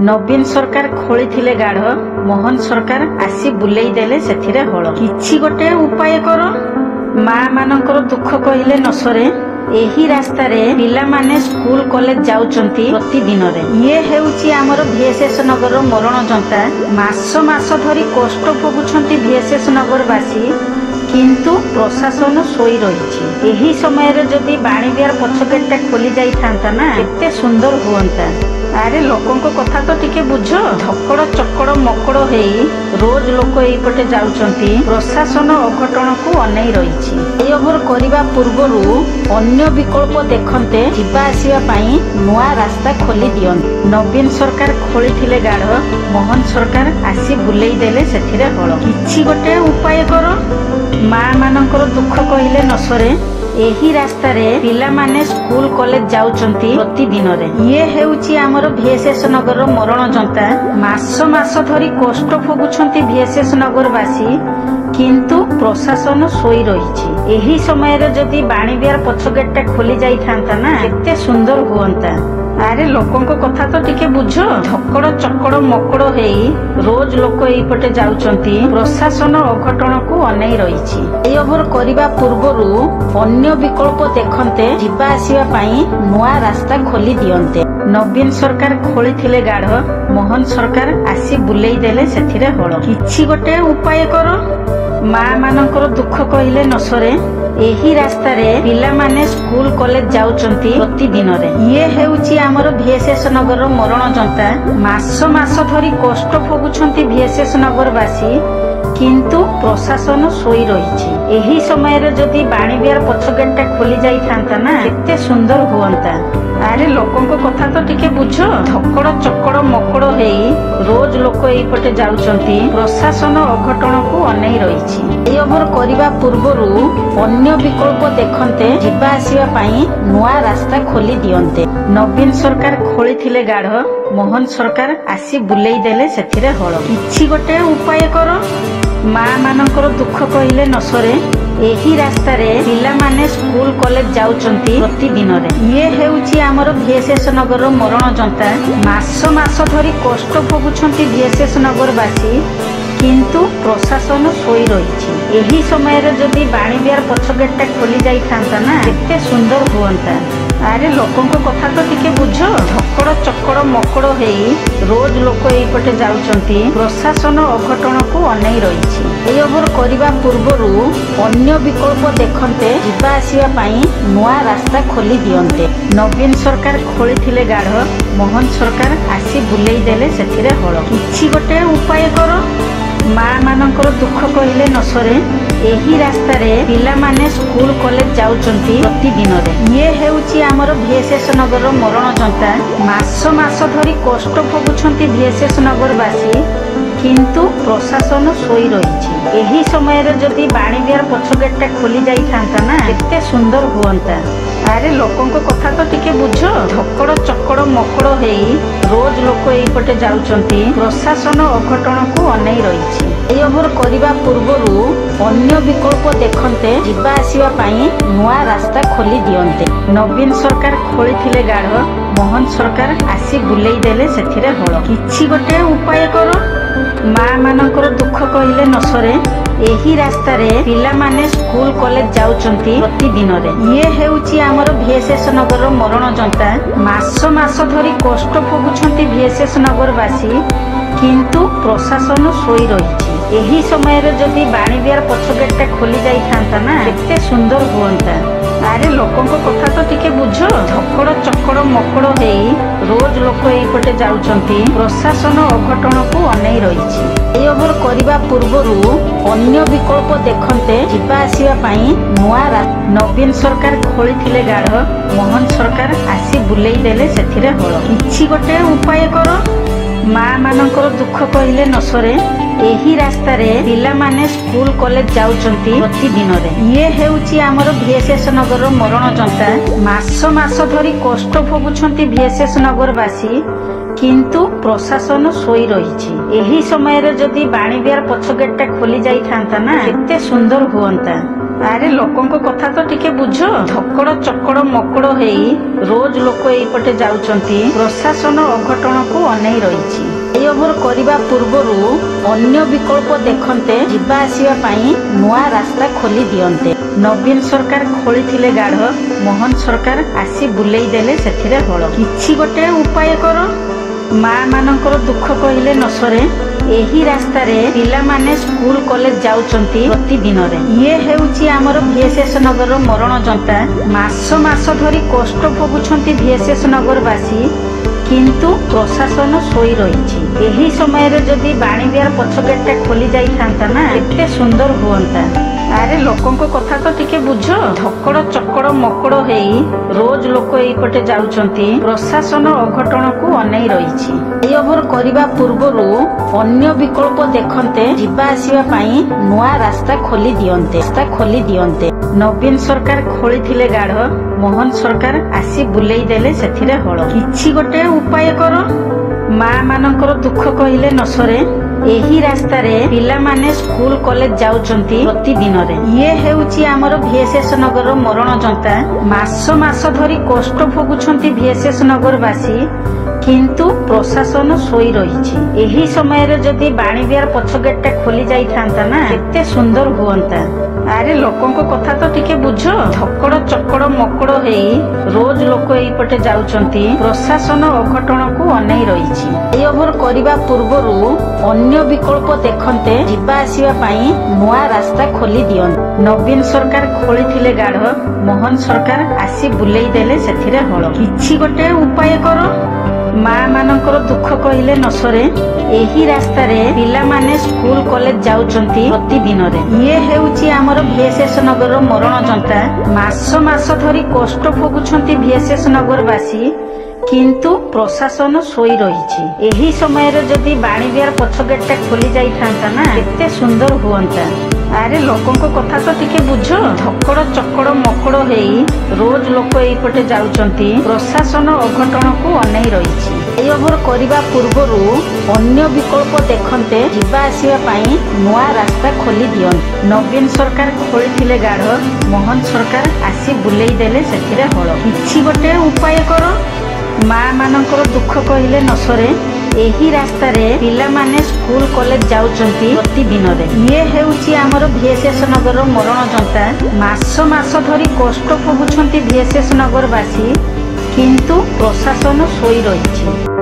नवीन सरकार खोली गाढ़ मोहन सरकार आसी बुलेई देले सेथिरे हल किछि गोटे उपाय कर माँ मानकर दुख कहले नसरे एही रास्ता रे पिला माने स्कूल कॉलेज जाउचंती प्रतिदिन रे ये हेउची हमर VSS नगर मरण जनता मास मास धरी कष्ट भोगुछंती VSS नगर वासी किंतु प्रशासन सोई रही एही समय रे जदि बाणी बिहार पछगेटा खोली जाई थांता ना केते सुंदर हुअंता। अरे लोकों को कथा तो टिके बुझ धकड़ चकड़ मकड़ हेई रोज लोक एपटे जाउचंती प्रशासन अघटन को अनै रही ओभर करबा पूर्वरु अन्य विकल्प देखते जिबा आसीबा पई नुआ रास्ता खोली दियन। नवीन सरकार खोली गाढ़ मोहन सरकार आसी बुलेई देले सेथिरे हल किछि गोटे उपाय कर माँ मानकर दुख कहले नसरे एही रास्ता रे पिला माने स्कूल कॉलेज जाउचंती प्रतिदिन रे ये हेउची हमर VSS नगर मरण जनता मास मास धरी कष्ट भोगुछंती VSS नगर वासी किंतु प्रशासन सोई रही एही समय रे जदि बाणी बिहार पछगेटा खोली जाई थांता ना केते सुंदर हुअंता। अरे लोकों को कथा तो टिके बुझ धकड़ चकड़ मकड़ हेई रोज लोक एपटे जाउचंती प्रशासन अघटन को अनै रही ओभर करबा पूर्वरु अन्य विकल्प देखते जिबा आसीबा पई नुआ रास्ता खोली दियंते। नवीन सरकार खोली गाढ़ मोहन सरकार आसी बुलेई देले सेथिरे हल किछि गोटे उपाय कर माँ मानकर दुख कहले नसरे एही रास्ता रे पिला माने स्कूल कॉलेज जाउचंती प्रतिदिन रे ये हेउची हमर VSS नगर मरण जनता मास मास धरी कष्ट भोगुछंती VSS नगर वासी किंतु प्रशासन सोई रही एही समय रे जदि बाणी बिहार पछगेटा खोली जाई थांता ना केते सुंदर हुअंता। अरे लोकों को कथा तो टिके बुझ धकड़ चकड़ मकड़ हेई रोज लोक एपटे जाउचंती प्रशासन अघटन को अनै रही ओभर करबा पूर्वरु अन्य विकल्प देखते जिबा आसीबा पई नुआ रास्ता खोली दियंते। नवीन सरकार खोली गाढ़ मोहन सरकार आसी बुलेई देले सेथिरे हल किछि गोटे उपाय कर माँ मानकर दुख कहले नसरे एही रास्ता रे पिला माने स्कूल कॉलेज जाउचंती प्रतिदिन रे ये हेउची हमर VSS नगर मरण जनता मास मास धरी कष्ट भोगुछंती VSS नगर वासी किंतु प्रशासन सोई रही एही समय रे जदि बाणी बिहार पछगेटा खोली जाई थांता ना केते सुंदर हुअंता। अरे लोकों को कथा तो टिके बुझ धकड़ चकड़ मकड़ हेई रोज लोक एपटे जाउचंती प्रशासन अघटन को अनै रही ओभर करबा पूर्वरु अन्य विकल्प देखते जिबा आसीबा पई नुआ रास्ता खोली दियंते। नवीन सरकार खोली गाढ़ मोहन सरकार आसी बुलेई देले सेथिरे हल किछि गोटे उपाय कर माँ मानकर दुख कहले नसरे एही रास्ता रे पिला माने स्कूल कॉलेज जाउचंती प्रतिदिन रे ये हेउची हमर VSS नगर मरण जनता मास मास धरी कष्ट भोगुछंती VSS नगर वासी किंतु प्रशासन सोई रही एही समय रे जदि बाणी बिहार पछगेटा खोली जाई थांता ना केते सुंदर हुअंता। अरे लोकों को कथा तो टिके बुझ धकड़ चकड़ मकड़ हेई रोज लोक एपटे जाउचंती प्रशासन अघटन को अनै रही ओभर करबा पूर्वरु अन्य विकल्प देखते जिबा आसीबा पई नुआ रास्ता खोली दियंते। नवीन सरकार खोली गाढ़ मोहन सरकार आसी बुलेई देले सेथिरे हल किछि गोटे उपाय कर माँ मानकर दुख कहले नसरे एही रास्ता रे पिला माने स्कूल कॉलेज जाउचंती प्रतिदिन रे ये हेउची हमर VSS नगर मरण जनता मास मास धरी कष्ट भोगुछंती VSS नगर वासी किंतु प्रशासन सोई रही एही समय रे जदि बाणी बिहार पछगेटा खोली जाई थांता ना केते सुंदर हुअंता। अरे लोकों को कथा तो टिके बुझ धकड़ चकड़ मकड़ हेई रोज लोक एपटे जाउचंती प्रशासन अघटन को अनै रही ओभर करबा पूर्वरु अन्य विकल्प देखते जिबा आसीबा पई नुआ नवीन सरकार खोली गाढ़ मोहन सरकार आसी बुलेई देले सेथिरे हल किछि गोटे उपाय कर माँ मानकर दुख कहले नसरे एही रास्ता रे पिला माने स्कूल कॉलेज जाउचंती प्रतिदिन रे ये हेउची हमर VSS नगर मरण जनता मास मास धरी कष्ट भोगुछंती VSS नगर वासी किंतु प्रशासन सोई रही एही समय रे जदि बाणी बिहार पछगेटा खोली जाई थांता ना केते सुंदर हुअंता। ଆରେ ଲୋକଙ୍କ କଥା ତ ଟିକେ ବୁଝ। ଧକଡ଼ ଚକଡ଼ ମକଡ଼ ହେଇ ରୋଜ ଲୋକ ଏଇପଟେ ଯାଉଛନ୍ତି। ପ୍ରଶାସନ ଅଘଟଣକୁ ଅନେଇ ରହିଛି। ଫ୍ଲାଇଓଭର କରିବା ପୂର୍ବରୁ ଅନ୍ୟ ବିକଳ୍ପ ଦେଖନ୍ତେ, ଯିବା ଆସିବା ପାଇଁ ନୂଆ ରାସ୍ତା ଖୋଲି ଦିଅନ୍ତେ। ନବୀନ ସରକାର ଖୋଳିଥିଲେ ଗାଢ, ମୋହନ ସରକାର ଆସି ବୁଲେଇ ଦେଲେ ସେଥିରେ ହଳ। କିଛି ଗୋଟେ ଉପାୟ କର। ମା ମାନଙ୍କର ଦୁଃଖ କହିଲେ ନ ସରେ। ଏହି ରାସ୍ତାରେ ପିଲାମାନେ ସ୍କୁଲ କଲେଜ ଯାଉଛନ୍ତି ପ୍ରତିଦିନରେ। ଇଏ ହେଉଛି ଆମର ଭିଏସ୍ଏସ୍ ନଗରର ମରଣ ଯନ୍ତା। ମାସ ମାସ ଧରି କଷ୍ଟ ଭୋଗୁଛନ୍ତି ଭିଏସ୍ଏସ୍ ନଗରବାସୀ, କିନ୍ତୁ ପ୍ରଶାସନ ଶୋଇ ରହିଛି। ଏହି ସମୟରେ ଯଦି ବାଣୀବିହାର ପଛ ଗେଟଟା ଖୋଲି ଯାଇଥାନ୍ତା ନା, ଏତେ ସୁନ୍ଦର ହୁଅନ୍ତା। ଆରେ ଲୋକଙ୍କ କଥା ତ ଟିକେ ବୁଝ। ଧକଡ଼ ଚକଡ଼ ମକଡ଼ ହେଇ ରୋଜ ଲୋକ ଏଇପଟେ ଯାଉଛନ୍ତି। ପ୍ରଶାସନ ଅଘଟଣକୁ ଅନେଇ ରହିଛି। ଫ୍ଲାଇଓଭର କରିବା ପୂର୍ବରୁ ଅନ୍ୟ ବିକଳ୍ପ ଦେଖନ୍ତେ, ଯିବା ଆସିବା ପାଇଁ ନୂଆ ରାସ୍ତା ଖୋଲି ଦିଅନ୍ତେ। ନବୀନ ସରକାର ଖୋଳିଥିଲେ ଗାଢ, ମୋହନ ସରକାର ଆସି ବୁଲେଇ ଦେଲେ ସେଥିରେ ହଳ। କିଛି ଗୋଟେ ଉପାୟ କର। ମା ମାନଙ୍କର ଦୁଃଖ କହିଲେ ନ ସରେ। ଏହି ରାସ୍ତାରେ ପିଲାମାନେ ସ୍କୁଲ କଲେଜ ଯାଉଛନ୍ତି ପ୍ରତିଦିନରେ। ଇଏ ହେଉଛି ଆମର ଭିଏସ୍ଏସ୍ ନଗରର ମରଣ ଯନ୍ତା। ମାସ ମାସ ଧରି କଷ୍ଟ ଭୋଗୁଛନ୍ତି ଭିଏସ୍ଏସ୍ ନଗରବାସୀ, କିନ୍ତୁ ପ୍ରଶାସନ ଶୋଇ ରହିଛି। ଏହି ସମୟରେ ଯଦି ବାଣୀବିହାର ପଛ ଗେଟଟା ଖୋଲି ଯାଇଥାନ୍ତା ନା, ଏତେ ସୁନ୍ଦର ହୁଅନ୍ତା। ଆରେ ଲୋକଙ୍କ କଥା ତ ଟିକେ ବୁଝ। ଧକଡ଼ ଚକଡ଼ ମକଡ଼ ହେଇ ରୋଜ ଲୋକ ଏଇପଟେ ଯାଉଛନ୍ତି। ପ୍ରଶାସନ ଅଘଟଣକୁ ଅନେଇ ରହିଛି। ଫ୍ଲାଇଓଭର କରିବା ପୂର୍ବରୁ ଅନ୍ୟ ବିକଳ୍ପ ଦେଖନ୍ତେ, ଯିବା ଆସିବା ପାଇଁ ନୂଆ ରାସ୍ତା ଖୋଲି ଦିଅନ୍ତେ। ନବୀନ ସରକାର ଖୋଳିଥିଲେ ଗାଢ, ମୋହନ ସରକାର ଆସି ବୁଲେଇ ଦେଲେ ସେଥିରେ ହଳ। କିଛି ଗୋଟେ ଉପାୟ କର। ମା ମାନଙ୍କର ଦୁଃଖ କହିଲେ ନ ସରେ। ଏହି ରାସ୍ତାରେ ପିଲାମାନେ ସ୍କୁଲ କଲେଜ ଯାଉଛନ୍ତି ପ୍ରତିଦିନରେ। ଇଏ ହେଉଛି ଆମର ଭିଏସ୍ଏସ୍ ନଗରର ମରଣ ଯନ୍ତା। ମାସ ମାସ ଧରି କଷ୍ଟ ଭୋଗୁଛନ୍ତି ଭିଏସ୍ଏସ୍ ନଗରବାସୀ, କିନ୍ତୁ ପ୍ରଶାସନ ଶୋଇ ରହିଛି। ଏହି ସମୟରେ ଯଦି ବାଣୀବିହାର ପଛ ଗେଟଟା ଖୋଲି ଯାଇଥାନ୍ତା ନା, କେତେ ସୁନ୍ଦର ହୁଅନ୍ତା। ଆରେ ଲୋକଙ୍କ କଥା ତ ଟିକେ ବୁଝ। ଧକଡ଼ ଚକଡ଼ ମକଡ଼ ହେଇ ରୋଜ ଲୋକ ଏଇପଟେ ଯାଉଛନ୍ତି। ପ୍ରଶାସନ ଅଘଟଣକୁ ଅନେଇ ରହିଛି। ଫ୍ଲାଇଓଭର କରିବା ପୂର୍ବରୁ ଅନ୍ୟ ବିକଳ୍ପ ଦେଖନ୍ତେ, ଯିବା ଆସିବା ପାଇଁ ନୂଆ ରାସ୍ତା ଖୋଲି ଦିଅନ୍ତେ। ନବୀନ ସରକାର ଖୋଳିଥିଲେ ଗାଢ, ମୋହନ ସରକାର ଆସି ବୁଲେଇ ଦେଲେ ସେଥିରେ ହଳ। କିଛି ଗୋଟେ ଉପାୟ କର। ମା ମାନଙ୍କର ଦୁଃଖ କହିଲେ ନ ସରେ। ଏହି ରାସ୍ତାରେ ପିଲାମାନେ ସ୍କୁଲ କଲେଜ ଯାଉଛନ୍ତି ପ୍ରତିଦିନରେ। ଇଏ ହେଉଛି ଆମର ଭିଏସ୍ଏସ୍ ନଗରର ମରଣ ଯନ୍ତା। ମାସ ମାସ ଧରି କଷ୍ଟ ଭୋଗୁଛନ୍ତି ଭିଏସ୍ଏସ୍ ନଗରବାସୀ, କିନ୍ତୁ ପ୍ରଶାସନ ଶୋଇ ରହିଛି।